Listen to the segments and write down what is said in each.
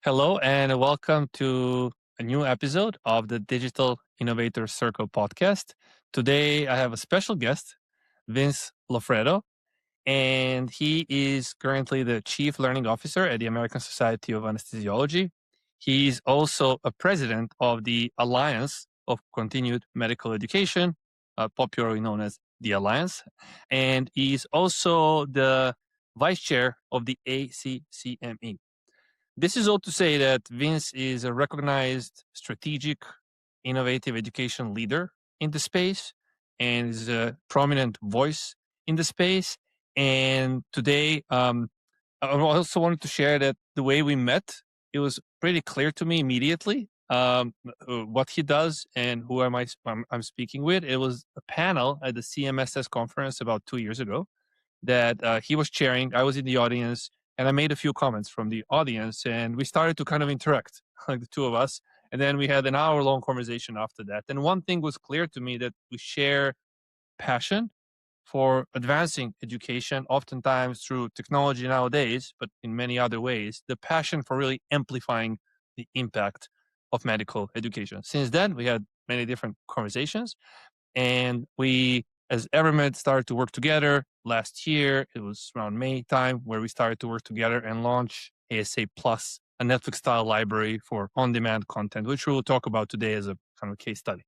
Hello, and welcome to a new episode of the Digital Innovator Circle podcast. Today, I have a special guest, Vince Loffredo, and he is currently the Chief Learning Officer at the American Society of Anesthesiology. He's also a president of the Alliance of Continued Medical Education, popularly known as the Alliance, and he's also the vice chair of the ACCME. This is all to say that Vince is a recognized strategic, innovative education leader in the space and is a prominent voice in the space. And today, I also wanted to share that the way we met, it was pretty clear to me immediately what he does and who I'm speaking with. It was a panel at the CMSS conference about 2 years ago that he was chairing. I was in the audience, and I made a few comments from the audience, and we started to kind of interact, like the two of us. And then we had an hour-long conversation after that. And one thing was clear to me, that we share passion for advancing education, oftentimes through technology nowadays, but in many other ways, the passion for really amplifying the impact of medical education. Since then, we had many different conversations, and we, as Evermed, started to work together last year. It was around May time where we started to work together and launch ASA Plus, a Netflix-style library for on-demand content, which we will talk about today as a kind of case study.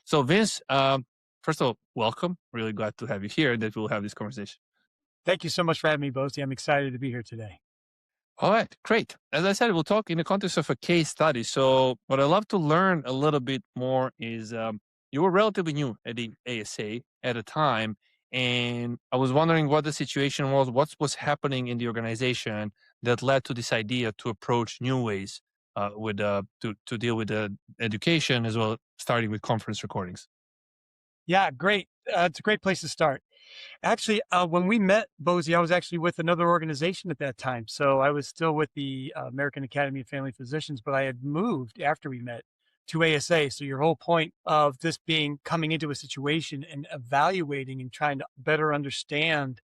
So Vince, first of all, welcome. Really glad to have you here, that we'll have this conversation. Thank you so much for having me, Bozi. I'm excited to be here today. All right, great. As I said, we'll talk in the context of a case study. So what I'd love to learn a little bit more is you were relatively new at the ASA at a time, and I was wondering what the situation was, what was happening in the organization that led to this idea to approach new ways to deal with the education, as well, starting with conference recordings. Yeah, great. It's a great place to start. Actually, when we met, Bozi, I was actually with another organization at that time. So I was still with the American Academy of Family Physicians, but I had moved after we met to ASA. So your whole point of this being coming into a situation and evaluating and trying to better understand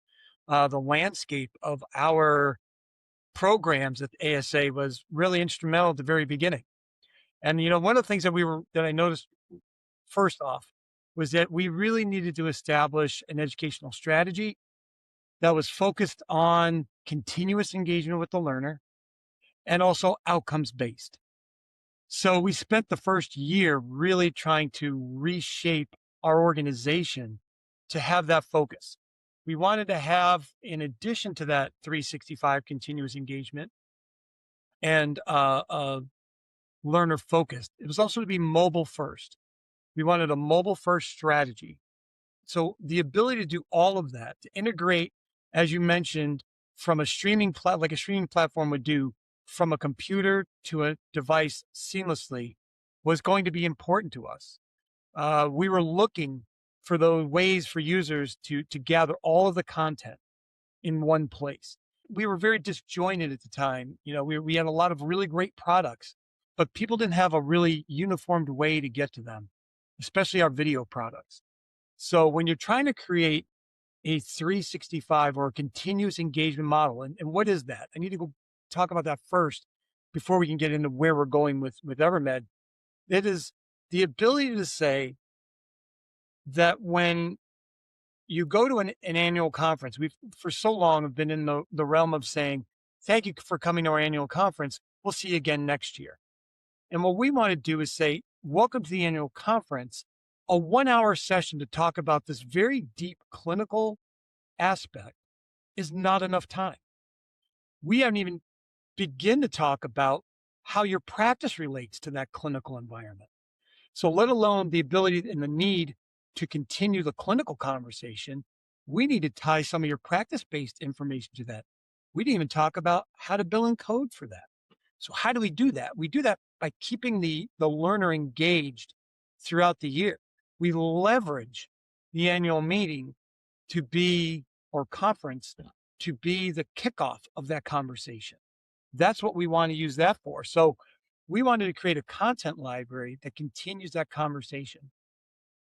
the landscape of our programs at ASA was really instrumental at the very beginning. And, one of the things that I noticed first off was that we really needed to establish an educational strategy that was focused on continuous engagement with the learner and also outcomes based. So we spent the first year really trying to reshape our organization to have that focus. We wanted to have, in addition to that 365 continuous engagement and learner focused, it was also to be mobile first. We wanted a mobile first strategy. So the ability to do all of that, to integrate, as you mentioned, from a streaming like a streaming platform would do, from a computer to a device seamlessly, was going to be important to us. We were looking for those ways for users to gather all of the content in one place. We were very disjointed at the time. We had a lot of really great products, but people didn't have a really uniformed way to get to them, especially our video products. So when you're trying to create a 365 or a continuous engagement model, and what is that? I need to go talk about that first before we can get into where we're going with Evermed. It is the ability to say that when you go to an annual conference, we've for so long have been in the realm of saying, thank you for coming to our annual conference. We'll see you again next year. And what we want to do is say, welcome to the annual conference, a 1-hour session to talk about this very deep clinical aspect is not enough time. We haven't even begin to talk about how your practice relates to that clinical environment. So let alone the ability and the need to continue the clinical conversation, we need to tie some of your practice-based information to that. We didn't even talk about how to bill and code for that. So how do we do that? We do that by keeping the learner engaged throughout the year. We leverage the annual meeting to be, or conference, to be the kickoff of that conversation. That's what we want to use that for. So we wanted to create a content library that continues that conversation.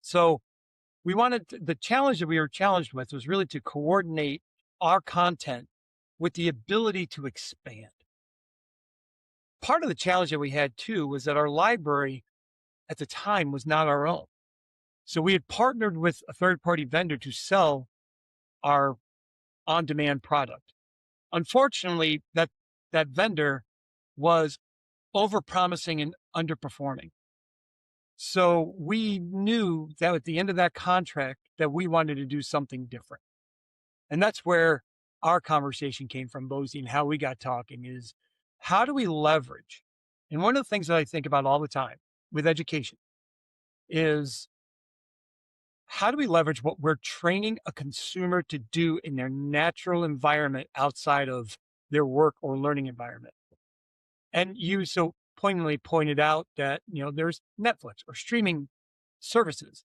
So the challenge that we were challenged with was really to coordinate our content with the ability to expand. part of the challenge that we had too was that our library at the time was not our own. So we had partnered with a third-party vendor to sell our on-demand product. Unfortunately, that vendor was overpromising and underperforming. So we knew that at the end of that contract that we wanted to do something different. And that's where our conversation came from, Bozy, and how we got talking is how do we leverage? And one of the things that I think about all the time with education is how do we leverage what we're training a consumer to do in their natural environment outside of their work or learning environment? And you so poignantly pointed out that, there's Netflix or streaming services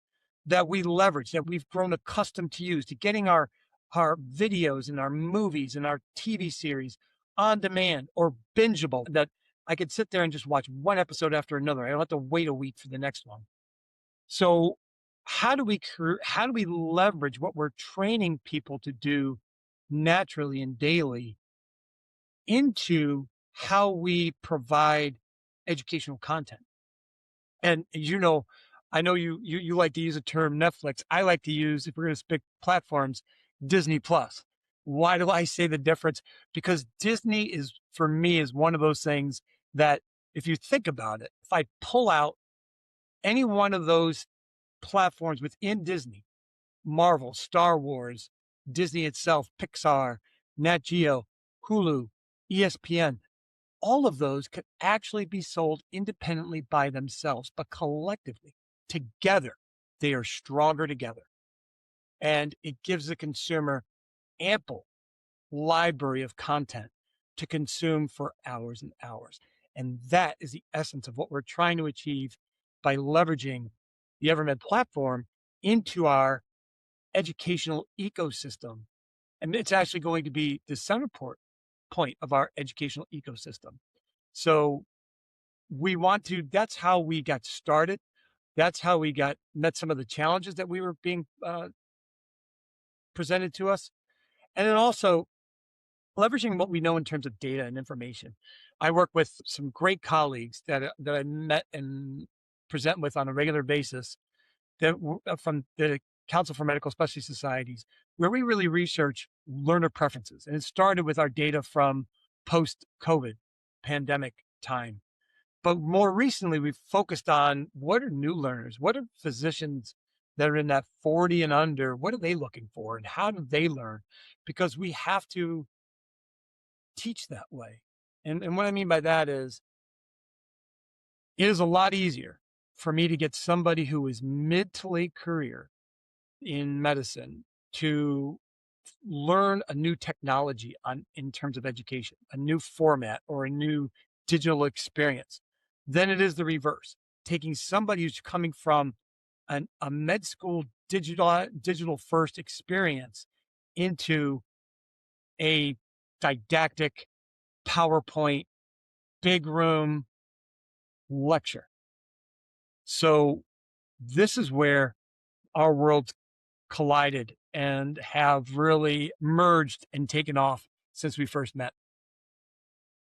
that we leverage, that we've grown accustomed to use to getting our videos and our movies and our TV series on demand or bingeable that I could sit there and just watch one episode after another. I don't have to wait a week for the next one. So how do we leverage what we're training people to do naturally and daily into how we provide educational content? And I know you like to use the term Netflix. I like to use, if we're going to pick platforms, Disney Plus. Why do I say the difference? Because Disney is, for me, is one of those things that if you think about it, if I pull out any one of those platforms within Disney, Marvel, Star Wars, Disney itself, Pixar, Nat Geo, Hulu, ESPN, all of those could actually be sold independently by themselves, but collectively, together, they are stronger together. And it gives the consumer ample library of content to consume for hours and hours. And that is the essence of what we're trying to achieve by leveraging the Evermed platform into our educational ecosystem. And it's actually going to be the center point of our educational ecosystem. So that's how we got started. That's how we met some of the challenges that we were being presented to us. And then also leveraging what we know in terms of data and information. I work with some great colleagues that I met and present with on a regular basis that from the Council for Medical Specialty Societies, where we really research learner preferences. And it started with our data from post-COVID pandemic time. But more recently, we've focused on what are new learners? What are physicians that are in that 40 and under? What are they looking for? And how do they learn? Because we have to teach that way. And what I mean by that is it is a lot easier for me to get somebody who is mid to late career in medicine to learn a new technology in terms of education, a new format or a new digital experience, than it is the reverse. Taking somebody who's coming from a med school digital first experience into a didactic PowerPoint, big room lecture. So this is where our worlds collided and have really merged and taken off since we first met.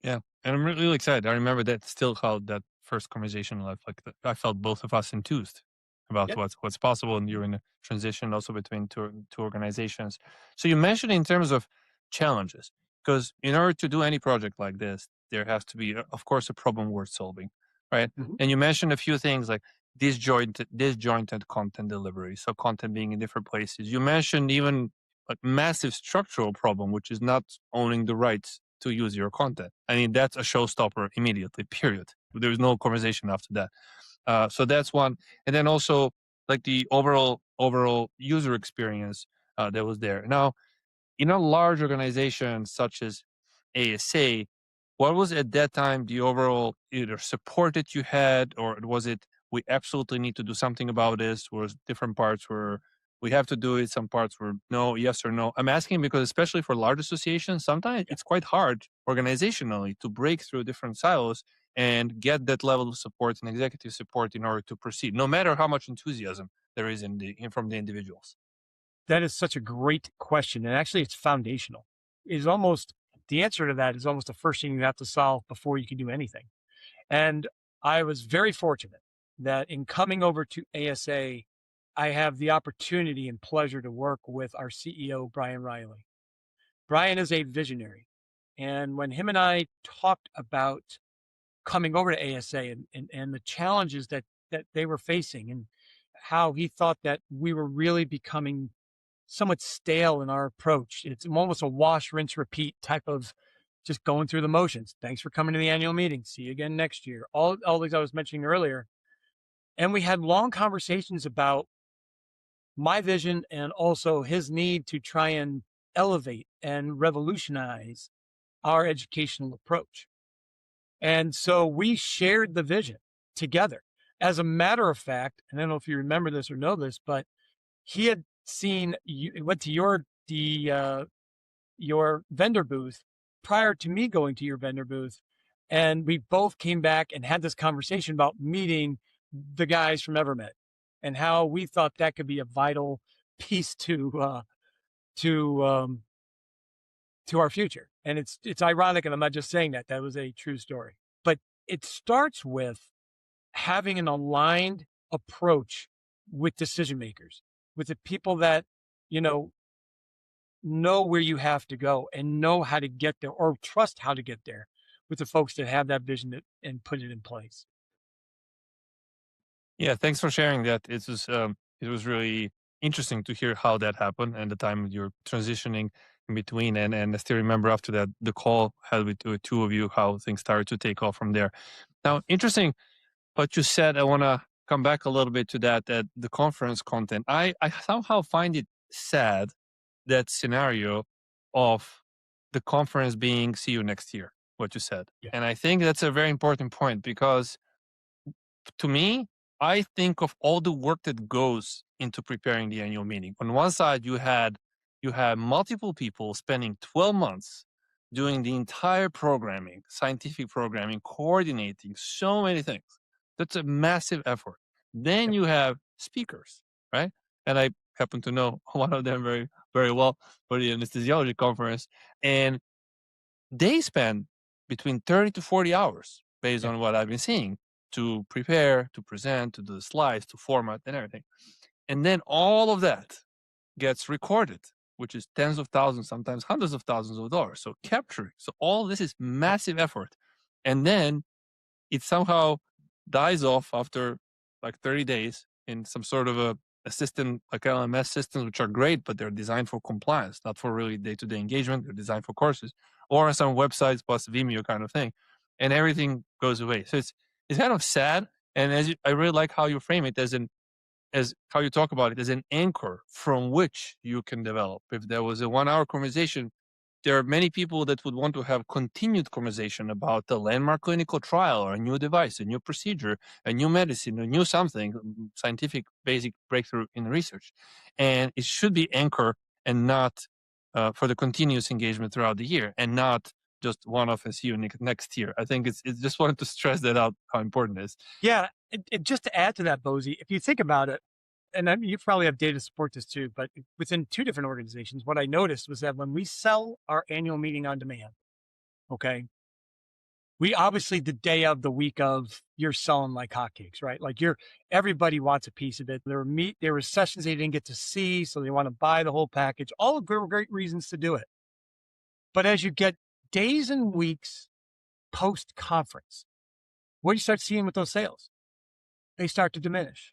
Yeah, and I'm really excited. I remember that still how that first conversation left. I felt both of us enthused about Yep. what's possible during the transition, also between two organizations. So you mentioned in terms of challenges, because in order to do any project like this, there has to be, of course, a problem worth solving, right? Mhm. And you mentioned a few things like disjointed content delivery, so content being in different places. You mentioned even a massive structural problem, which is not owning the rights to use your content. I mean, that's a showstopper immediately, period. There's no conversation after that. So that's one. And then also like the overall user experience that was there. Now, in a large organization such as ASA, what was at that time the overall either support that you had, or was it we absolutely need to do something about this? Was different parts where we have to do it, some parts were no, yes or no? I'm asking because especially for large associations, sometimes it's quite hard organizationally to break through different silos and get that level of support and executive support in order to proceed, no matter how much enthusiasm there is from the individuals. That is such a great question. And actually, it's foundational. It's almost the answer to that is almost the first thing you have to solve before you can do anything. And I was very fortunate that in coming over to ASA, I have the opportunity and pleasure to work with our CEO, Brian Riley. Brian is a visionary. And when him and I talked about coming over to ASA and the challenges that they were facing and how he thought that we were really becoming somewhat stale in our approach. It's almost a wash, rinse, repeat type of just going through the motions. Thanks for coming to the annual meeting. See you again next year. All these I was mentioning earlier. And we had long conversations about my vision and also his need to try and elevate and revolutionize our educational approach. And so we shared the vision together. As a matter of fact, and I don't know if you remember this or know this, but he had seen went to your vendor booth prior to me going to your vendor booth, and we both came back and had this conversation about meeting the guys from Evermed and how we thought that could be a vital piece to our future. And it's ironic, and I'm not just saying that. That was a true story. But it starts with having an aligned approach with decision makers, with the people that, know where you have to go and know how to get there or trust how to get there with the folks that have that vision and put it in place. Yeah, thanks for sharing that. It was really interesting to hear how that happened and the time you're transitioning in between. And I still remember after that the call had with two of you how things started to take off from there. Now, interesting what you said. I want to come back a little bit to that the conference content. I somehow find it sad that scenario of the conference being see you next year. What you said, Yeah. and I think that's a very important point because to me, I think of all the work that goes into preparing the annual meeting. On one side, you had multiple people spending 12 months doing the entire programming, scientific programming, coordinating so many things. That's a massive effort. Then Yep. you have speakers, right? And I happen to know one of them very, very well for the anesthesiology conference. And they spend between 30 to 40 hours based Yeah. on what I've been seeing to prepare, to present, to do the slides, to format and everything. And then all of that gets recorded, which is tens of thousands, sometimes hundreds of thousands of dollars. So capturing. So all this is Yep. massive effort. And then it somehow dies off after like 30 days in some sort of a system like LMS systems, which are great, but they're designed for compliance, not for really day-to-day engagement. They're designed for courses or on some websites plus Vimeo kind of thing. And everything goes away. So it's kind of sad. And I really like how you frame it as how you talk about it as an anchor from which you can develop. If there was a 1 hour conversation, there are many people that would want to have continued conversation about a landmark clinical trial or a new device, a new procedure, a new medicine, a new something, scientific basic breakthrough in research. And it should be anchor and not for the continuous engagement throughout the year and not just one off and see you next year. I think it's just wanted to stress that out, how important it is. Yeah. And just to add to that, Bozy, if you think about it, and I mean, you probably have data to support this too, but within two different organizations, what I noticed was that when we sell our annual meeting on demand, okay, we obviously the day of the week of you're selling like hotcakes, right? Like everybody wants a piece of it. There were sessions they didn't get to see, so they want to buy the whole package. All great reasons to do it. But as you get days and weeks post conference, what do you start seeing with those sales? They start to diminish.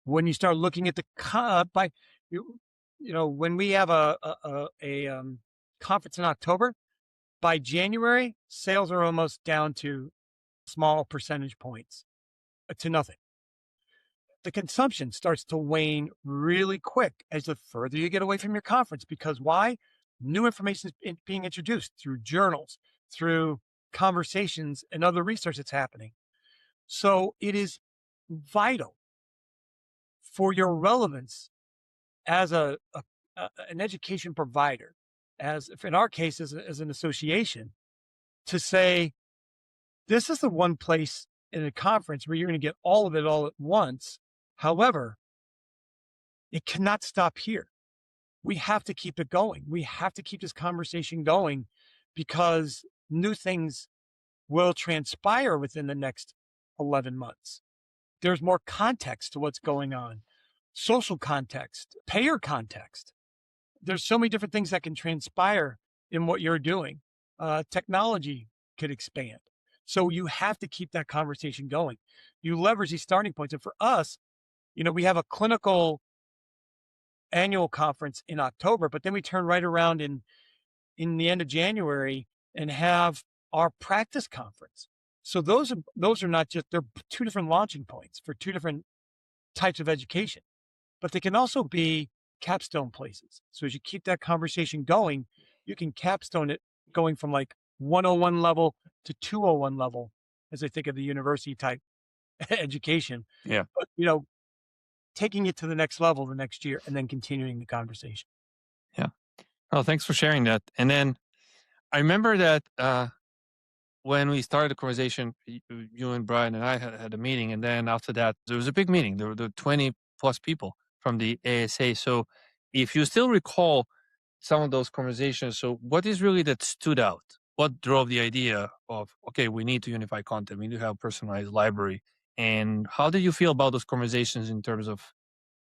When you start looking at when we have a conference in October, by January, sales are almost down to small percentage points to nothing. The consumption starts to wane really quick as the further you get away from your conference. Because why? New information is being introduced through journals, through conversations, and other research that's happening. So it is vital for your relevance as an education provider, as if in our case as an association, to say this is the one place in a conference where you're going to get all of it all at once. However, it cannot stop here. We have to keep it going. We have to keep this conversation going because new things will transpire within the next 11 months. There's more context to what's going on, social context, payer context. There's so many different things that can transpire in what you're doing. Technology could expand. So you have to keep that conversation going. You leverage these starting points. And for us, we have a clinical annual conference in October, but then we turn right around in the end of January and have our practice conference. So those are not just, they're two different launching points for two different types of education, but they can also be capstone places. So as you keep that conversation going, you can capstone it going from like 101 level to 201 level, as I think of the university type education. Yeah. But, taking it to the next level the next year and then continuing the conversation. Yeah. Oh, thanks for sharing that. And then I remember that when we started the conversation, you and Brian and I had a meeting, and then after that, there was a big meeting. There were 20 plus people from the ASA. So, if you still recall some of those conversations, so what is really that stood out? What drove the idea of, okay, we need to unify content, we need to have personalized library, and how did you feel about those conversations in terms of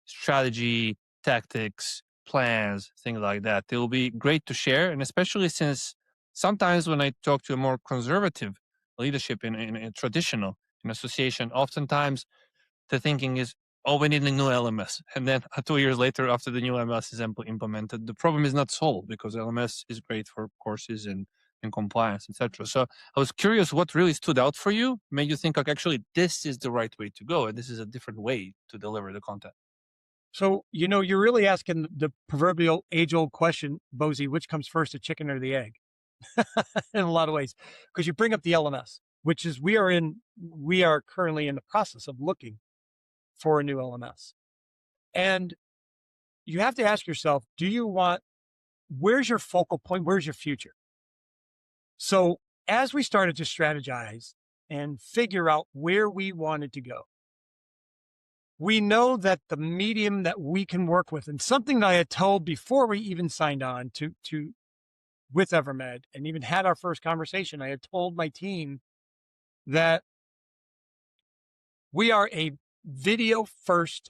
strategy, tactics, plans, things like that? It will be great to share, and especially since sometimes when I talk to a more conservative leadership in a traditional in association, oftentimes the thinking is, oh, we need a new LMS. And then 2 years later, after the new LMS is implemented, the problem is not solved because LMS is great for courses and compliance, etc. So I was curious what really stood out for you, made you think like, actually, this is the right way to go, and this is a different way to deliver the content. So, you're really asking the proverbial age old question, Bozy, which comes first, the chicken or the egg? In a lot of ways, because you bring up the LMS, which is we are currently in the process of looking for a new LMS. And you have to ask yourself, where's your focal point? Where's your future? So as we started to strategize and figure out where we wanted to go, we know that the medium that we can work with, and something that I had told before we even signed on to with Evermed and even had our first conversation, I had told my team that we are a video first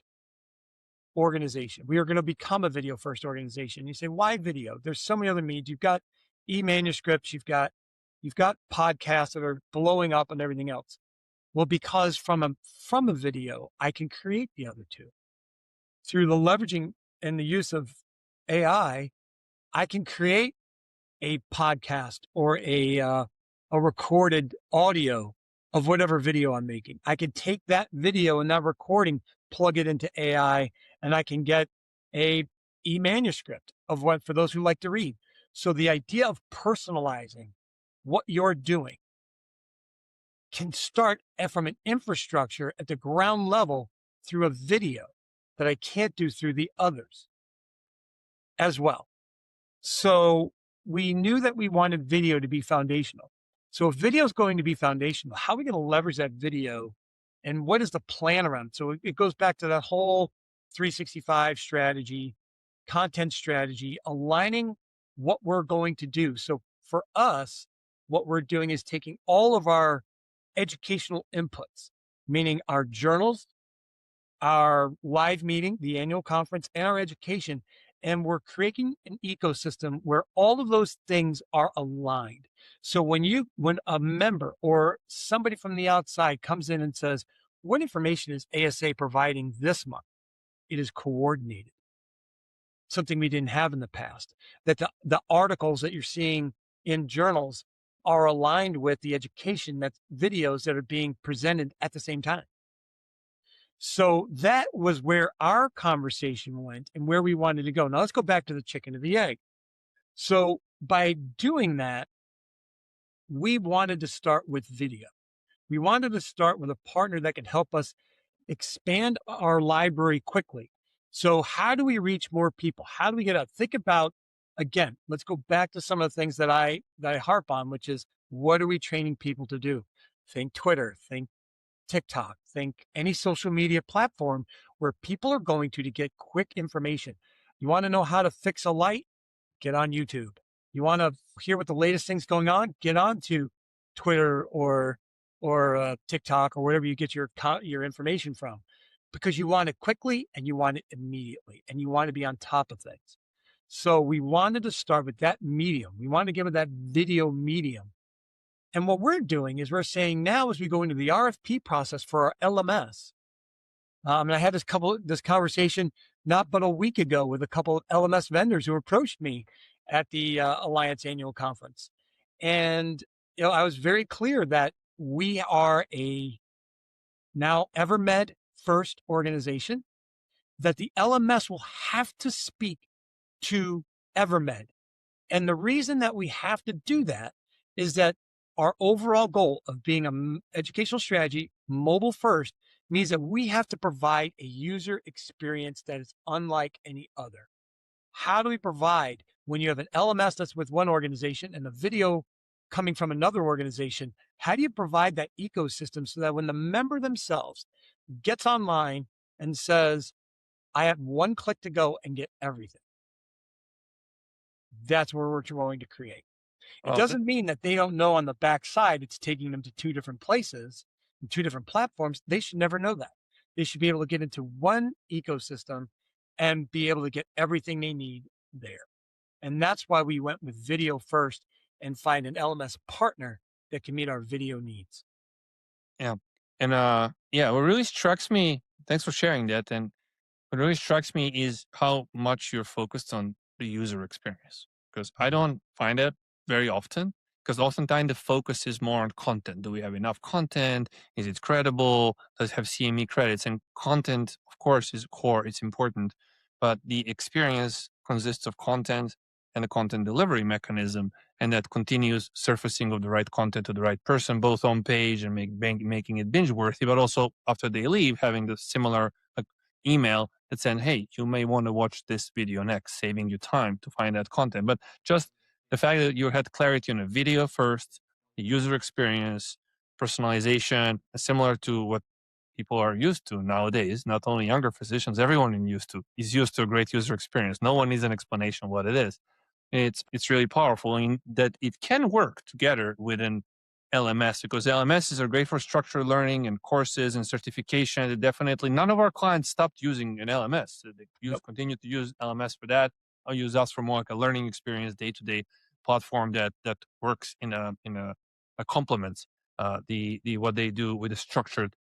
organization. We are going to become a video first organization. You say, why video? There's so many other means. You've got e-manuscripts, you've got podcasts that are blowing up and everything else. Well, because from a video, I can create the other two. Through the leveraging and the use of AI, I can create a podcast or a recorded audio of whatever video I'm making. I can take that video and that recording, plug it into AI, and I can get a e-manuscript of what, for those who like to read. So the idea of personalizing what you're doing can start from an infrastructure at the ground level through a video that I can't do through the others as well. So we knew that we wanted video to be foundational. So if video is going to be foundational, how are we going to leverage that video and what is the plan around it? So it goes back to that whole 365 strategy, content strategy, aligning what we're going to do. So for us, what we're doing is taking all of our educational inputs, meaning our journals, our live meeting, the annual conference, and our education, and we're creating an ecosystem where all of those things are aligned. So when a member or somebody from the outside comes in and says, what information is ASA providing this month? It is coordinated, something we didn't have in the past. That the articles that you're seeing in journals are aligned with the education, that's videos that are being presented at the same time. So that was where our conversation went and where we wanted to go. Now let's go back to the chicken or the egg. So by doing that, we wanted to start with video. We wanted to start with a partner that could help us expand our library quickly. So how do we reach more people? How do we get out? Think about, again, let's go back to some of the things that I harp on, which is what are we training people to do? Think Twitter, think TikTok, think any social media platform where people are going to get quick information. You want to know how to fix a light? Get on YouTube. You want to hear what the latest thing's going on? Get on to Twitter or TikTok or wherever you get your information from, because you want it quickly and you want it immediately and you want to be on top of things. So we wanted to start with that medium. We wanted to give it that video medium. And what we're doing is we're saying now, as we go into the RFP process for our LMS, and I had this conversation not but a week ago with a couple of LMS vendors who approached me at the Alliance annual conference, and I was very clear that we are a now Evermed-first organization. That the LMS will have to speak to Evermed, and the reason that we have to do that is that our overall goal of being an educational strategy mobile first means that we have to provide a user experience that is unlike any other. How do we provide when you have an LMS that's with one organization and a video coming from another organization? How do you provide that ecosystem so that when the member themselves gets online and says, I have one click to go and get everything? That's where we're going to create. It Well, doesn't mean that they don't know on the backside it's taking them to two different places and two different platforms. They should never know that. They should be able to get into one ecosystem and be able to get everything they need there. And that's why we went with video first and find an LMS partner that can meet our video needs. yeah. And yeah, what really strikes me, thanks for sharing that. And what really strikes me is how much you're focused on the user experience, because I Mhm. don't find it very often. Because oftentimes the focus is more on content. Do we have enough content? Is it credible? Does it have CME credits? And content, of course, is core. It's important, but the experience consists of content and a content delivery mechanism, and that continuous surfacing of the right content to the right person, both on page and making it binge worthy, but also after they leave, having the similar email that said, hey, you may want to watch this video next, saving you time to find that content. But just the fact that you had clarity on a video first, the user experience, personalization, similar to what people are used to nowadays, not only younger physicians, everyone is used to a great user experience. No one needs an explanation of what it is. It's really powerful in that it can work together with an LMS, because LMSs are great for structured learning and courses and certification. Definitely, none of our clients stopped using an LMS. They Yep. continue to use LMS for that. I'll use us for more like a learning experience, day to day platform that works in a complements the what they do with the structured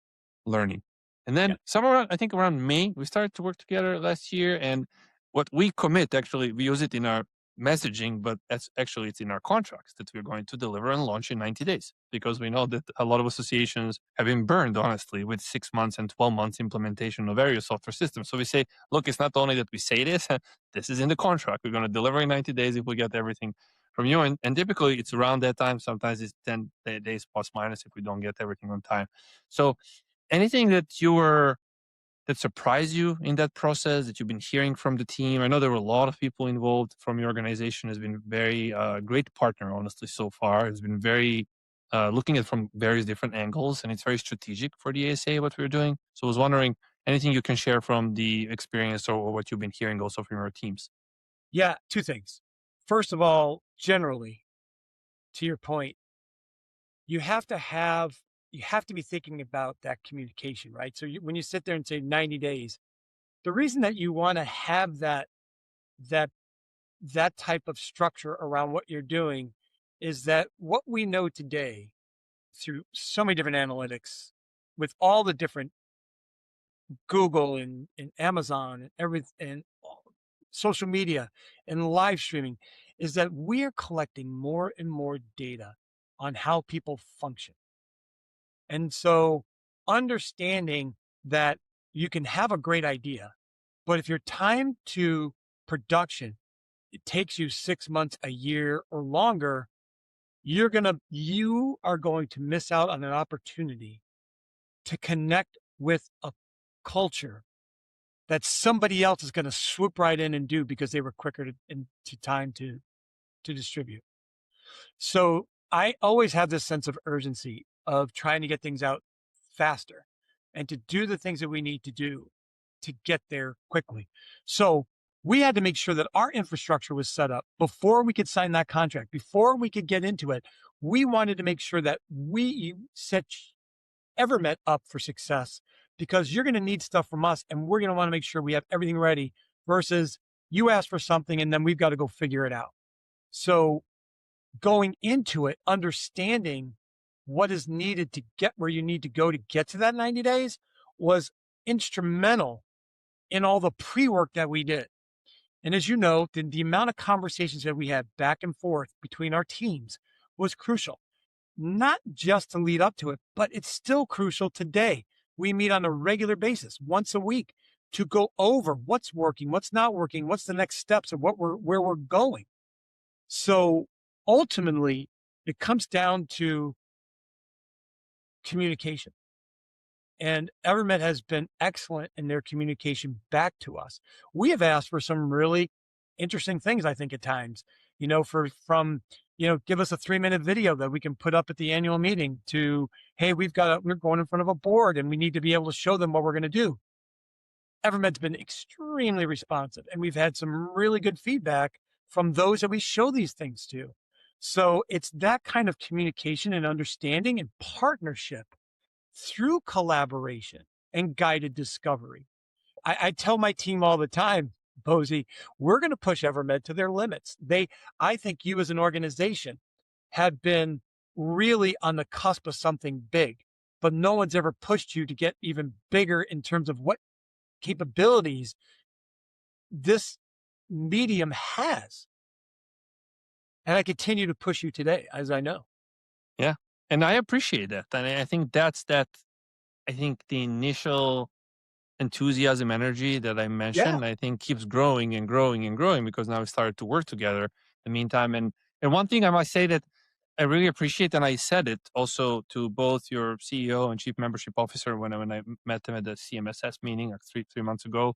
learning. And Yeah. then somewhere I think around May we started to work together last year, and what we commit, actually we use it in our messaging, but that's actually it's in our contracts that we're going to deliver and launch in 90 days, because we know that a lot of associations have been burned, honestly, with 6 months and 12 months implementation of various software systems. So we say, look, it's not only that we say this, this is in the contract. We're going to deliver in 90 days if we get everything from you. And typically it's around that time. Sometimes it's 10 days plus minus if we don't get everything on time. So anything that surprised you in that process that you've been hearing from the team? I know there were a lot of people involved from your organization. Has been very great partner, honestly, so far. It's been very looking at from various different angles, and it's very strategic for the ASA what we're doing. So I was wondering anything you can share from the experience or what you've been hearing also from your teams. Yeah. Two things. First of all, generally, to your point, you have to have you have to be thinking about that communication, right? So when you sit there and say 90 days, the reason that you want to have that that type of structure around what you're doing is that what we know today through so many different analytics with all the different Google and Amazon and everything and social media and live streaming is that we are collecting more and more data on how people function. And so understanding that you can have a great idea, but if your time to production, it takes you 6 months, a year or longer, you are going to miss out on an opportunity to connect with a culture that somebody else is going to swoop right in and do because they were quicker to time to distribute. So I always have this sense of urgency of trying to get things out faster and to do the things that we need to do to get there quickly. So we had to make sure that our infrastructure was set up before we could sign that contract, before we could get into it. We wanted to make sure that we set Evermed up for success, because you're going to need stuff from us and we're going to want to make sure we have everything ready versus you ask for something and then we've got to go figure it out. So going into it, understanding what is needed to get where you need to go to get to that 90 days was instrumental in all the pre-work that we did. And as you know, the amount of conversations that we had back and forth between our teams was crucial, not just to lead up to it, but it's still crucial today. We meet on a regular basis, once a week, to go over what's working, what's not working, what's the next steps of where we're going. So ultimately, it comes down to communication. And Evermed has been excellent in their communication back to us. We have asked for some really interesting things, I think, at times, from give us a 3-minute video that we can put up at the annual meeting to, hey, we're going in front of a board and we need to be able to show them what we're going to do. Evermed's been extremely responsive, and we've had some really good feedback from those that we show these things to. So it's that kind of communication and understanding and partnership through collaboration and guided discovery. I tell my team all the time, Bozy, we're going to push Evermed to their limits. I think you as an organization have been really on the cusp of something big, but no one's ever pushed you to get even bigger in terms of what capabilities this medium has. And I continue to push you today, as I know. Yeah. And I appreciate that. And I think I think the initial enthusiasm, energy that I Yeah. mentioned, I think keeps growing and growing and growing because now we started to work together in the meantime. And one thing I must say that I really appreciate, and I said it also to both your CEO and chief membership officer when I met them at the CMSS meeting like three months ago.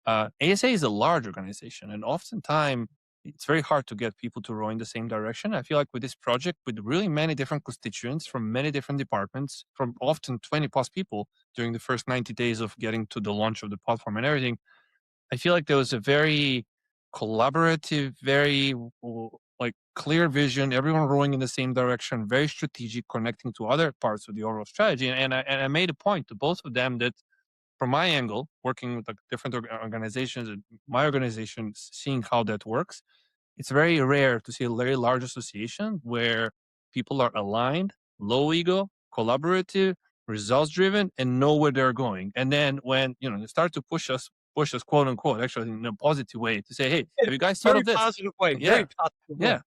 ASA is a large organization, and oftentimes it's very hard to get people to row in the same direction. I feel like with this project, with really many different constituents from many different departments, from often 20 plus people during the first 90 days of getting to the launch of the platform and everything, I feel like there was a very collaborative, very like clear vision, everyone rowing in the same direction, very strategic, connecting to other parts of the overall strategy. And I made a point to both of them that from my angle, working with like different organizations, and my organization, seeing how that works, it's very rare to see a very large association where people are aligned, low ego, collaborative, results driven, and know where they're going. And then when they start to push us, quote unquote, actually in a positive way, to say, hey, have you guys thought Very of this? positive way, Yeah, very positive yeah. way.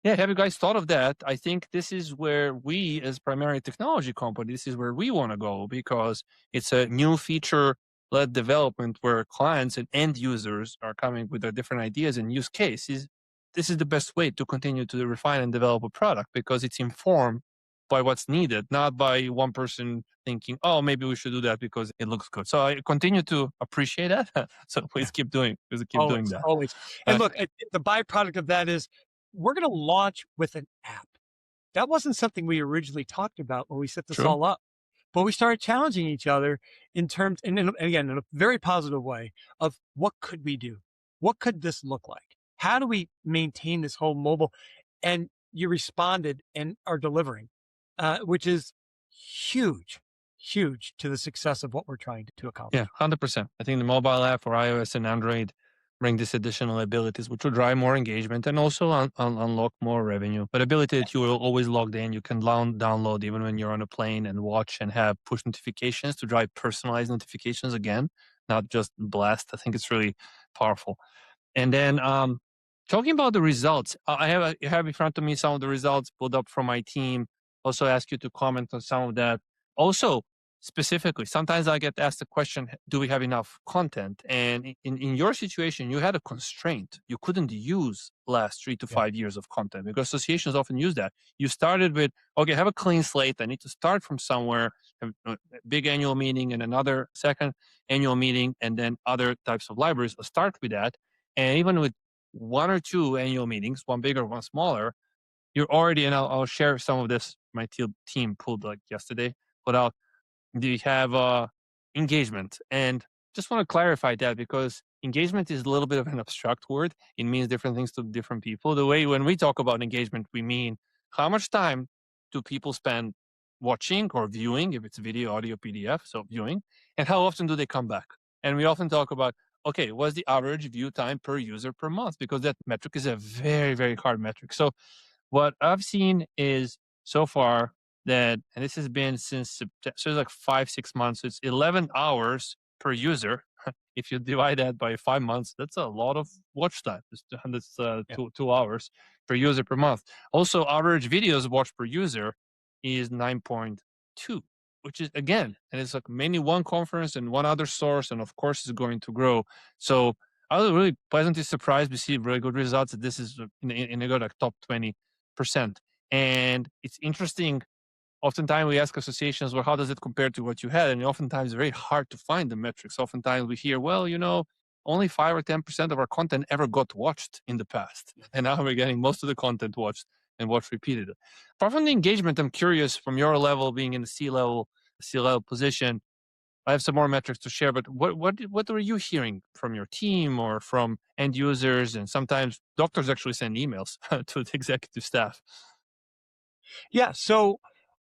Yeah, have you guys thought of that? I think this is where we, as primary technology company, this is where we want to go because it's a new feature-led development where clients and end users are coming with their different ideas and use cases. This is the best way to continue to refine and develop a product because it's informed by what's needed, not by one person thinking, "Oh, maybe we should do that because it looks good." So I continue to appreciate that. So Yeah. please keep doing Always, that. always. And Uh, look, the byproduct of that is we're going to launch with an app. That wasn't something we originally talked about when we set this true. all up, but we started challenging each other in terms, and again, in a very positive way, of what could we do? What could this look like? How do we maintain this whole mobile? And you responded and are delivering, which is huge, huge to the success of what we're trying to Yeah, accomplish. 100%. I think the mobile app for iOS and Android bring these additional abilities, which will drive more engagement and also unlock more revenue. But ability that you will always logged in, you can download even when you're on a plane and watch and have push notifications to drive personalized notifications again, not just blast. I think it's really powerful. And then talking about the results, I have in front of me some of the results pulled up from my team. Also ask you to comment on some of that. Also, specifically, sometimes I get asked the question, do we have enough content? And in your situation, you had a constraint. You couldn't use last 3 to 5 years of content because associations often use that. You started with, okay, have a clean slate. I need to start from somewhere, have a big annual meeting and another second annual meeting, and then other types of libraries. I'll start with that. And even with one or two annual meetings, one bigger, one smaller, you're already, and I'll share some of this my team pulled like yesterday, put out, do you have engagement? And just want to clarify that because engagement is a little bit of an abstract word. It means different things to different people. The way when we talk about engagement, we mean how much time do people spend watching or viewing, if it's video, audio, PDF, so viewing, and how often do they come back? And we often talk about, okay, what's the average view time per user per month? Because that metric is a very, very hard metric. So what I've seen is so far that, and this has been since September, so it's like 5, 6 months, it's 11 hours per user. If you divide that by 5 months, that's a lot of watch time. That's Yeah. 2 hours per user per month. Also, average videos watched per user is 9.2, which is again, and it's like mainly one conference and one other source, and of course it's going to grow. So I was really pleasantly surprised. We see very good results. This is in a good like top 20%. And it's interesting. Oftentimes we ask associations, well, how does it compare to what you had? And oftentimes it's very hard to find the metrics. Oftentimes we hear, well, only 5 or 10% of our content ever got watched in the past. And now we're getting most of the content watched and watched repeatedly. Apart from the engagement, I'm curious from your level, being in the C-level position, I have some more metrics to share, but what are you hearing from your team or from end users? And sometimes doctors actually send emails to the executive staff. Yeah. So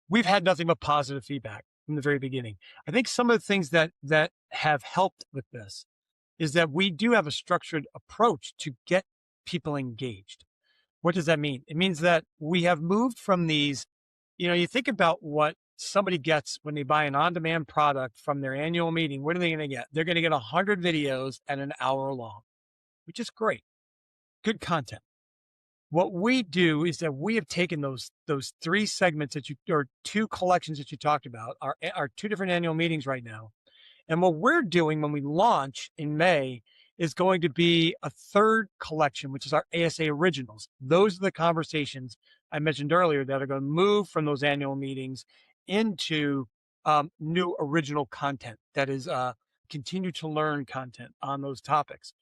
we've had nothing but positive feedback from the very beginning. I think some of the things that have helped with this is that we do have a structured approach to get people engaged. What does that mean? It means that we have moved from these, you think about what somebody gets when they buy an on-demand product from their annual meeting. What are they going to get? They're going to get 100 videos at an hour long, which is great. Good content. What we do is that we have taken those 3 segments or 2 collections that you talked about, our 2 different annual meetings right now. And what we're doing when we launch in May is going to be a 3rd collection, which is our ASA originals. Those are the conversations I mentioned earlier that are going to move from those annual meetings into new original content that is continue to learn content on those topics.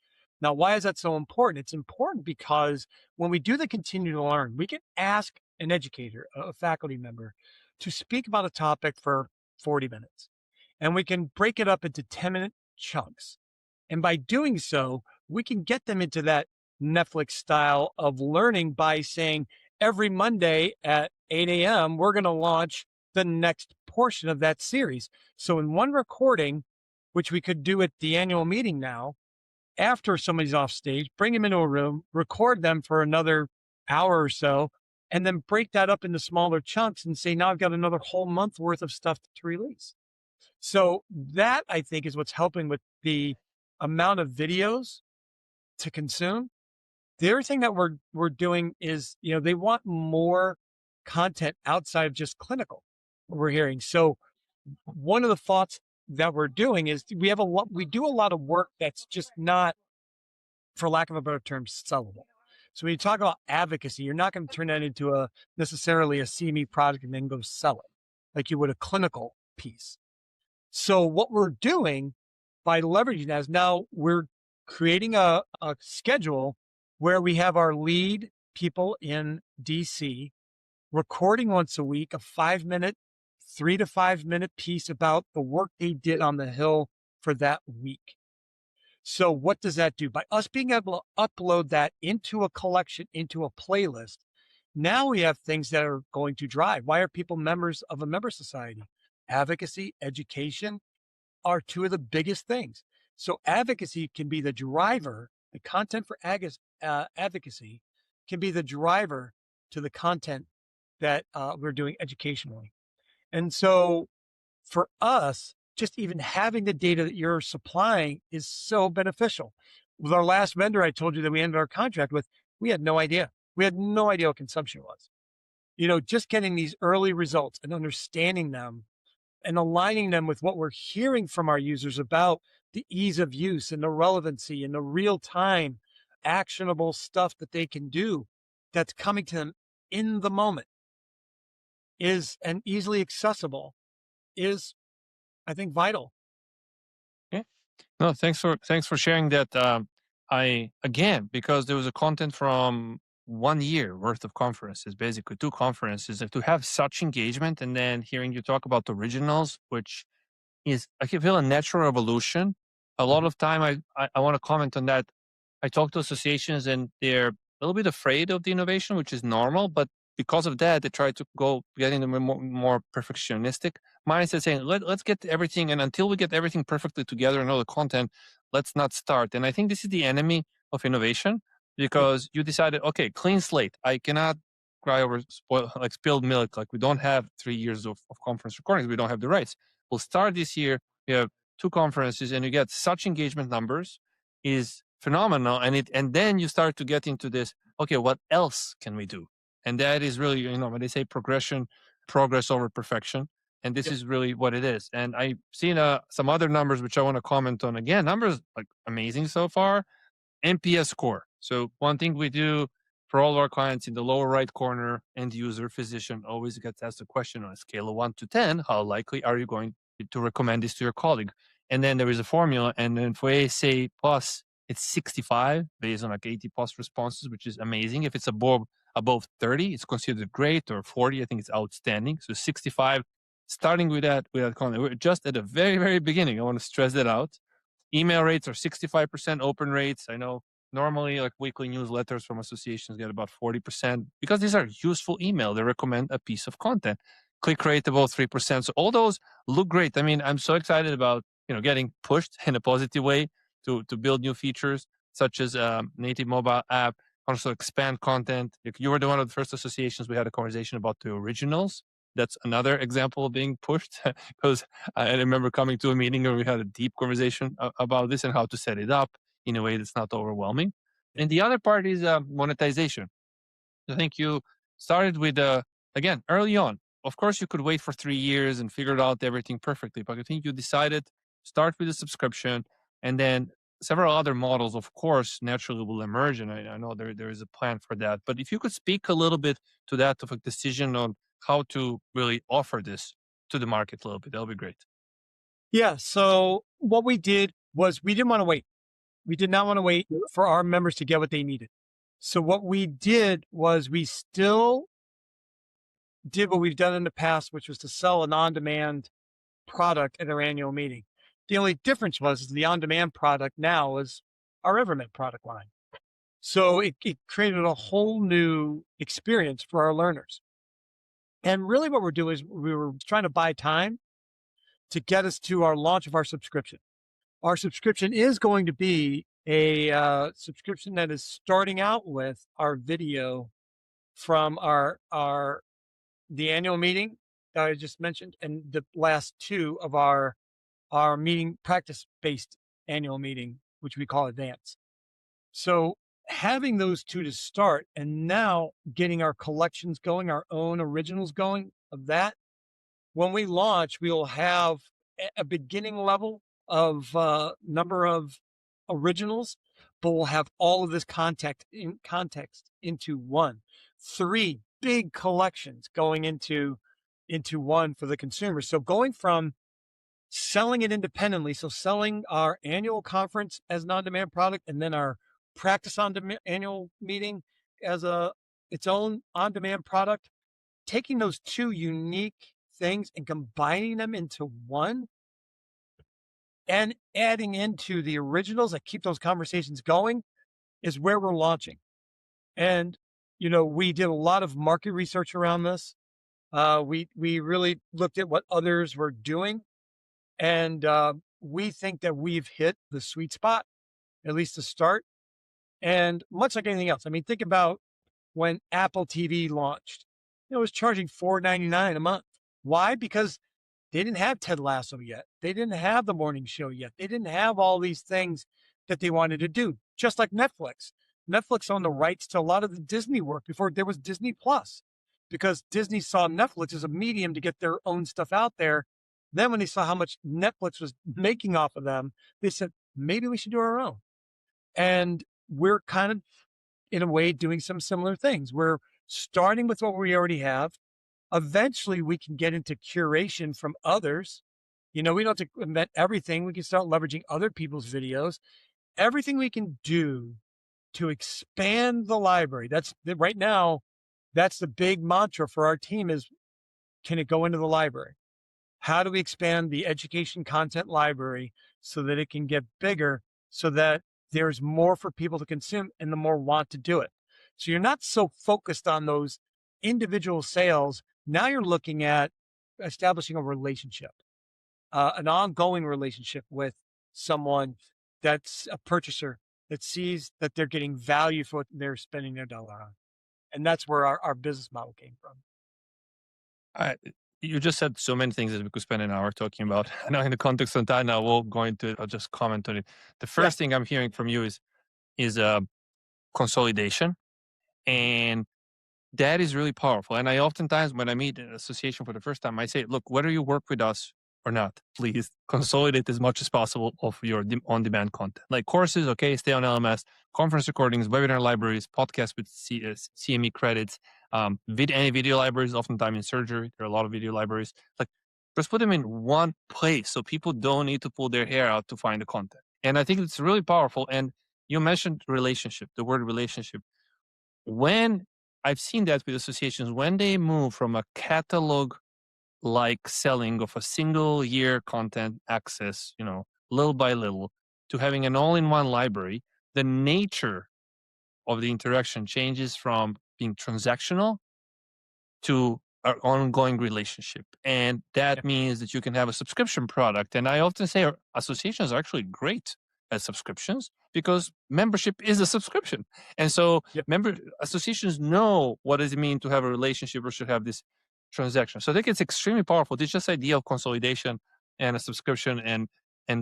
Now, why is that so important? It's important because when we do the continue to learn, we can ask an educator, a faculty member, to speak about a topic for 40 minutes. And we can break it up into 10-minute chunks. And by doing so, we can get them into that Netflix style of learning by saying, every Monday at 8 a.m., we're going to launch the next portion of that series. So in one recording, which we could do at the annual meeting now, after somebody's off stage, bring them into a room, record them for another hour or so, and then break that up into smaller chunks and say, now I've got another whole month worth of stuff to release. So that, I think, is what's helping with the amount of videos to consume. The other thing that we're doing is, they want more content outside of just clinical, what we're hearing. So one of the thoughts that we're doing is we do a lot of work that's just not, for lack of a better term, sellable. So when you talk about advocacy, you're not going to turn that into necessarily a CME product and then go sell it like you would a clinical piece. So what we're doing by leveraging that is now we're creating a schedule where we have our lead people in DC recording once a week, a 5-minute, 3 to 5 minute piece about the work they did on the Hill for that week. So what does that do? By us being able to upload that into a collection, into a playlist, now we have things that are going to drive. Why are people members of a member society? Advocacy, education are 2 of the biggest things. So advocacy can be the driver, the content for advocacy can be the driver to the content that we're doing educationally. And so for us, just even having the data that you're supplying is so beneficial. With our last vendor, I told you that we ended our contract with, we had no idea. We had no idea what consumption was. Just getting these early results and understanding them and aligning them with what we're hearing from our users about the ease of use and the relevancy and the real-time actionable stuff that they can do that's coming to them in the moment and easily accessible is, I think, vital. Okay. No, thanks for sharing that. Because there was a content from 1 year worth of conferences, basically 2 conferences, and to have such engagement, and then hearing you talk about originals, which is, I can feel, a natural evolution a lot Mhm. of time, I want to comment on that. I talk to associations and they're a little bit afraid of the innovation, which is normal, but because of that, they try to go getting the more perfectionistic mindset, saying, let's get everything, and until we get everything perfectly together and all the content, let's not start. And I think this is the enemy of innovation Yep. because you decided, okay, clean slate. I cannot cry over like spilled milk. Like we don't have 3 years of conference recordings. We don't have the rights. We'll start this year. We have two conferences and you get such engagement numbers is phenomenal. And then you start to get into this, okay, what else can we do? And that is really, when they say progress over perfection. And this Yep. is really what it is. And I've seen some other numbers, which I want to comment on. Again, numbers like amazing so far. NPS score. So one thing we do for all of our clients in the lower right corner, end user physician always gets asked a question on a scale of 1 to 10, how likely are you going to recommend this to your colleague? And then there is a formula. And then for ASA plus, it's 65 based on like 80 plus responses, which is amazing. If it's above 30, it's considered great, or 40, I think it's outstanding. So 65, starting with that content. We're just at the very, very beginning. I want to stress that out. Email rates are 65% open rates. I know normally like weekly newsletters from associations get about 40% because these are useful email. They recommend a piece of content. Click rate about 3%. So all those look great. I mean, I'm so excited about, getting pushed in a positive way to build new features such as native mobile app, also expand content. If you were the one of the first associations, we had a conversation about the originals. That's another example of being pushed because I remember coming to a meeting where we had a deep conversation about this and how to set it up in a way that's not overwhelming. Yep. And the other part is monetization. I think you started with, again, early on. Of course, you could wait for 3 years and figure out everything perfectly, but I think you decided start with a subscription and then several other models, of course, naturally will emerge. And I know there is a plan for that. But if you could speak a little bit to that of a decision on how to really offer this to the market a little bit, that'll be great. Yeah. So what we did was we didn't want to wait. We did not want to wait for our members to get what they needed. So what we did was we still did what we've done in the past, which was to sell an on-demand product at our annual meeting. The only difference was the on-demand product now is our Evermed product line. So it created a whole new experience for our learners. And really what we're doing is we were trying to buy time to get us to our launch of our subscription. Our subscription is going to be a subscription that is starting out with our video from the annual meeting that I just mentioned, and the last two of our meeting practice based annual meeting, which we call Advance. So having those two to start, and now getting our collections going, our own originals going of that. When we launch, we will have a beginning level of number of originals, but we'll have all of this context into one. Three big collections going into one for the consumer. So going from selling it independently, so selling our annual conference as an on-demand product, and then our practice on demand annual meeting as its own on-demand product, taking those two unique things and combining them into one and adding into the originals that keep those conversations going is where we're launching. And, we did a lot of market research around this. We really looked at what others were doing. And we think that we've hit the sweet spot, at least to start. And much like anything else, I mean, think about when Apple TV launched. It was charging $4.99 a month. Why? Because they didn't have Ted Lasso yet. They didn't have the morning show yet. They didn't have all these things that they wanted to do, just like Netflix. Netflix owned the rights to a lot of the Disney work before there was Disney Plus, because Disney saw Netflix as a medium to get their own stuff out there. Then when they saw how much Netflix was making off of them, they said, maybe we should do our own. And we're kind of, in a way, doing some similar things. We're starting with what we already have. Eventually, we can get into curation from others. We don't have to invent everything. We can start leveraging other people's videos. Everything we can do to expand the library. Right now, that's the big mantra for our team is, can it go into the library? How do we expand the education content library so that it can get bigger, so that there's more for people to consume and the more want to do it? So you're not so focused on those individual sales. Now you're looking at establishing a relationship, an ongoing relationship with someone that's a purchaser that sees that they're getting value for what they're spending their dollar on. And that's where our business model came from. I, you just said so many things that we could spend an hour talking about. Now, in the context of that, now we'll go into. I'll just comment on it. The Yeah. first thing I'm hearing from you is consolidation, and that is really powerful. And I oftentimes, when I meet an association for the first time, I say, look, whether you work with us or not, please consolidate as much as possible of your on-demand content. Like courses, okay, stay on LMS, conference recordings, webinar libraries, podcasts with CME credits, any video libraries, oftentimes in surgery, there are a lot of video libraries. Like, just put them in one place so people don't need to pull their hair out to find the content. And I think it's really powerful. And you mentioned relationship, the word relationship. When I've seen that with associations, when they move from a catalog like selling of a single year content access, little by little, to having an all in one library, the nature of the interaction changes from being transactional to our ongoing relationship. And Yeah. that means that you can have a subscription product. And I often say our associations are actually great at subscriptions because membership is a subscription. And so Yep. member associations know what does it mean to have a relationship or should have this transaction. So I think it's extremely powerful. This just idea of consolidation and a subscription and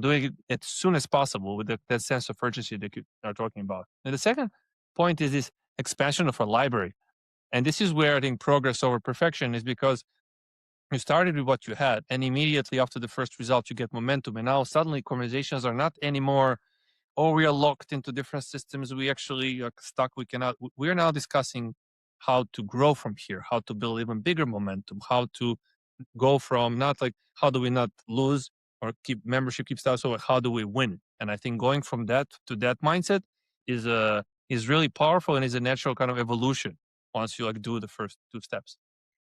doing it as soon as possible with that sense of urgency that you are talking about. And the second point is this expansion of a library. And this is where I think progress over perfection is because you started with what you had, and immediately after the first result, you get momentum. And now suddenly conversations are not anymore, oh, we are locked into different systems. We actually are stuck. We cannot. We are now discussing how to grow from here, how to build even bigger momentum, how to go from not like how do we not lose or keep membership keep status, so how do we win? And I think going from that to that mindset is really powerful and is a natural kind of evolution once you like do the first two steps.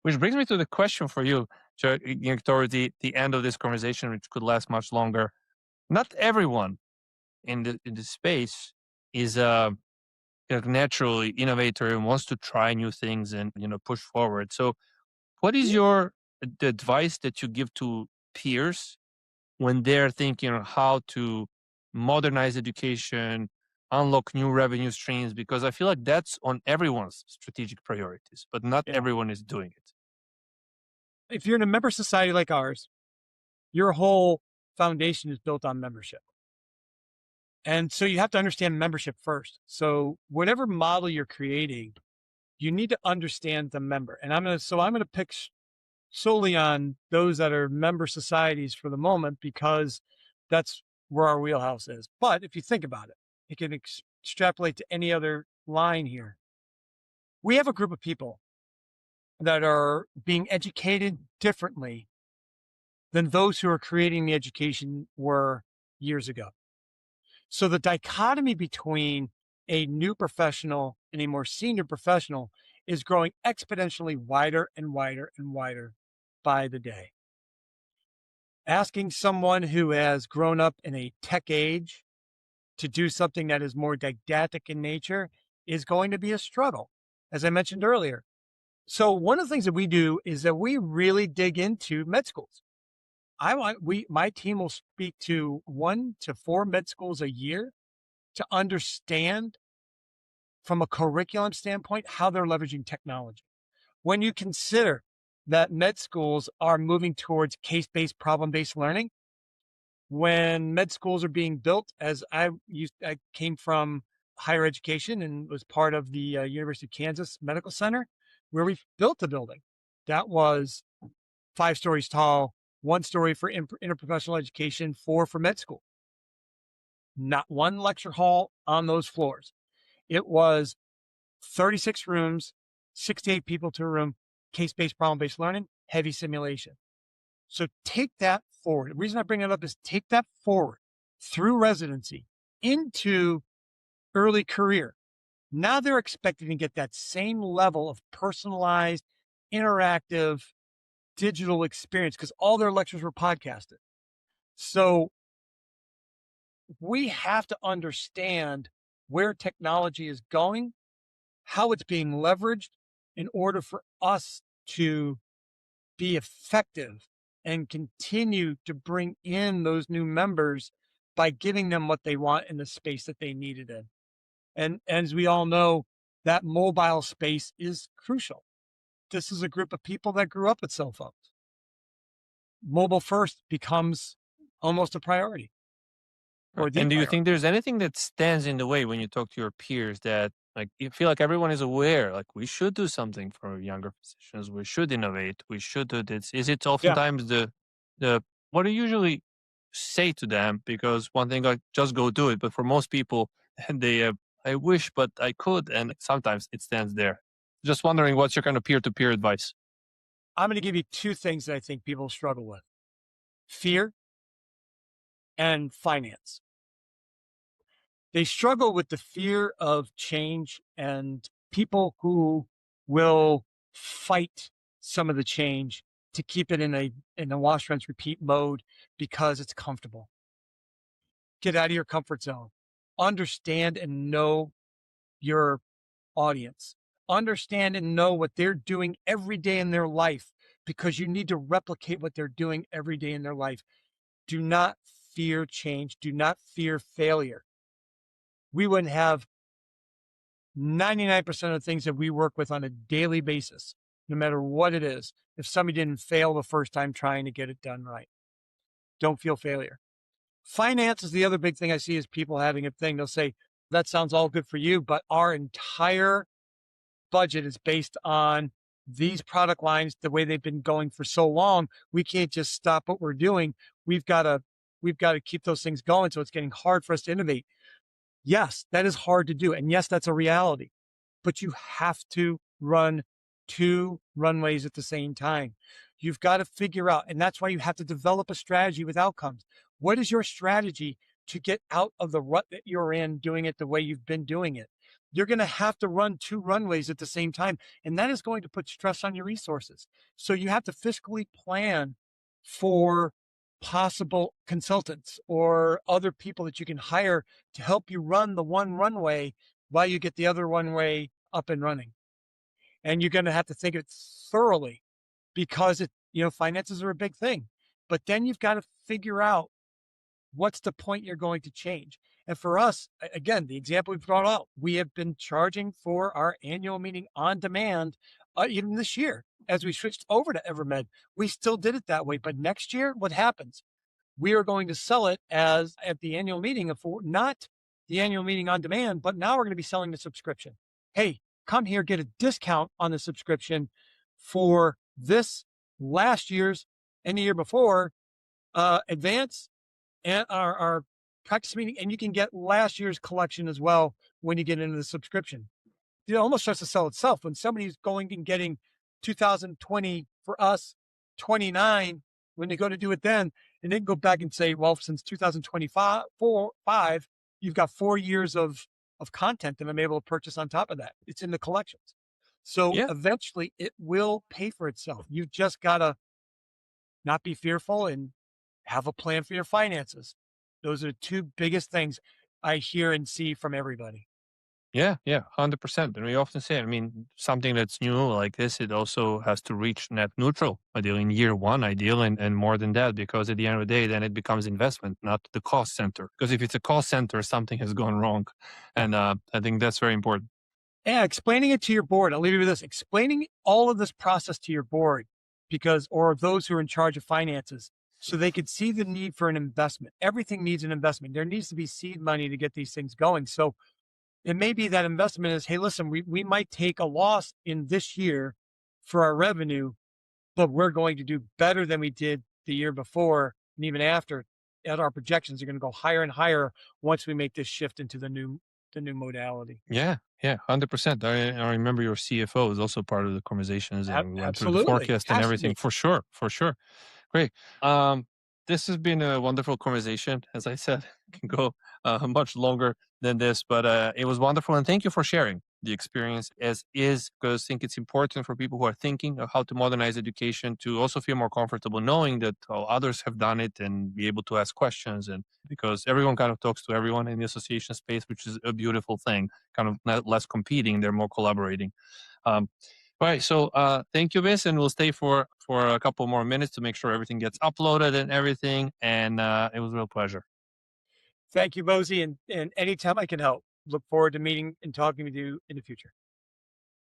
Which brings me to the question for you, toward the end of this conversation, which could last much longer. Not everyone in the space is naturally innovator and wants to try new things and push forward. So what is the advice that you give to peers when they're thinking on how to modernize education, unlock new revenue streams? Because I feel like that's on everyone's strategic priorities, but not Yeah. everyone is doing it. If you're in a member society like ours, your whole foundation is built on membership. And so you have to understand membership first. So whatever model you're creating, you need to understand the member. And I'm going to pick solely on those that are member societies for the moment, because that's where our wheelhouse is. But if you think about it, it can extrapolate to any other line here. We have a group of people that are being educated differently than those who are creating the education were years ago. So the dichotomy between a new professional and a more senior professional is growing exponentially wider and wider and wider by the day. Asking someone who has grown up in a tech age to do something that is more didactic in nature is going to be a struggle, as I mentioned earlier. So one of the things that we do is that we really dig into med schools. My team will speak to 1 to 4 med schools a year to understand from a curriculum standpoint how they're leveraging technology. When you consider that med schools are moving towards case-based, problem-based learning, when med schools are being built, I came from higher education and was part of the University of Kansas Medical Center, where we built a building that was 5 stories tall, 1 story for interprofessional education, 4 for med school. Not one lecture hall on those floors. It was 36 rooms, 68 people to a room, case-based, problem-based learning, heavy simulation. So take that forward. The reason I bring it up is take that forward through residency into early career. Now they're expecting to get that same level of personalized, interactive digital experience because all their lectures were podcasted. So we have to understand where technology is going, how it's being leveraged in order for us to be effective and continue to bring in those new members by giving them what they want in the space that they need it in. And as we all know, that mobile space is crucial. This is a group of people that grew up with cell phones. Mobile first becomes almost a priority or the And do you priority. think there's anything that stands in the way when you talk to your peers that like you feel like everyone is aware, like we should do something for younger physicians, we should innovate, we should do this? Is it Yeah, oftentimes the what do you usually say to them? Because one thing like just go do it, but for most people, they I wish, but I could, and sometimes it stands there. Just wondering what's your kind of peer to peer advice? I'm going to give you two things that I think people struggle with: fear and finance. They struggle with the fear of change and people who will fight some of the change to keep it in a wash, rinse, repeat mode because it's comfortable. Get out of your comfort zone. Understand and know your audience. Understand and know what they're doing every day in their life because you need to replicate what they're doing every day in their life. Do not fear change. Do not fear failure. We wouldn't have 99% of the things that we work with on a daily basis, no matter what it is, if somebody didn't fail the first time trying to get it done right. Don't feel failure. Finance is the other big thing I see is people having a thing. They'll say, that sounds all good for you, but our entire budget is based on these product lines, the way they've been going for so long. We can't just stop what we're doing. We've got to keep those things going. So it's getting hard for us to innovate. Yes, that is hard to do. And yes, that's a reality, but you have to run two runways at the same time. You've got to figure out, and that's why you have to develop a strategy with outcomes. What is your strategy to get out of the rut that you're in doing it the way you've been doing it? You're going to have to run two runways at the same time, and that is going to put stress on your resources. So you have to fiscally plan for possible consultants or other people that you can hire to help you run the one runway while you get the other runway up and running. And you're going to have to think it thoroughly because finances are a big thing. But then you've got to figure out what's the point you're going to change. And for us, again, the example we brought out, we have been charging for our annual meeting on demand even this year as we switched over to Evermed. We still did it that way. But next year, what happens? We are going to sell it as at the annual meeting for not the annual meeting on demand, but now we're going to be selling the subscription. Hey, come here, get a discount on the subscription for this last year's and the year before advance and our practice meeting, and you can get last year's collection as well when you get into the subscription. It almost starts to sell itself when somebody's going and getting 2020 for us, 29 when they go to do it then, and then go back and say, well, since 2025, you've got 4 years of content that I'm able to purchase on top of that. It's in the collections. So Yeah. eventually it will pay for itself. You've just got to not be fearful and have a plan for your finances. Those are the two biggest things I hear and see from everybody. Yeah, yeah, 100%. And we often say, I mean, something that's new like this, it also has to reach net neutral, ideally in year one, ideal, and more than that, because at the end of the day, then it becomes investment, not the cost center. Because if it's a cost center, something has gone wrong. Yeah. And I think that's very important. Yeah, explaining it to your board. I'll leave you with this. Explaining all of this process to your board or those who are in charge of finances so they could see the need for an investment. Everything needs an investment. There needs to be seed money to get these things going. So it may be that investment is, hey, listen, we might take a loss in this year for our revenue, but we're going to do better than we did the year before and even after. And our projections are going to go higher and higher once we make this shift into the new modality. Yeah, yeah, 100%. I remember your CFO is also part of the conversations, and we went through the Absolutely. forecast and Has to everything be. for sure, for sure. Great. Um, this has been a wonderful conversation. As I said, it can go much longer than this, but it was wonderful, and thank you for sharing. the experience as is, because I think it's important for people who are thinking of how to modernize education to also feel more comfortable knowing that others have done it and be able to ask questions. And because everyone kind of talks to everyone in the association space, which is a beautiful thing, kind of not less competing, they're more collaborating. Um, right. So thank you, Vince, and we'll stay for a couple more minutes to make sure everything gets uploaded and everything. And it was a real pleasure. Thank you, Bozy, and anytime I can help. Look forward to meeting and talking with you in the future.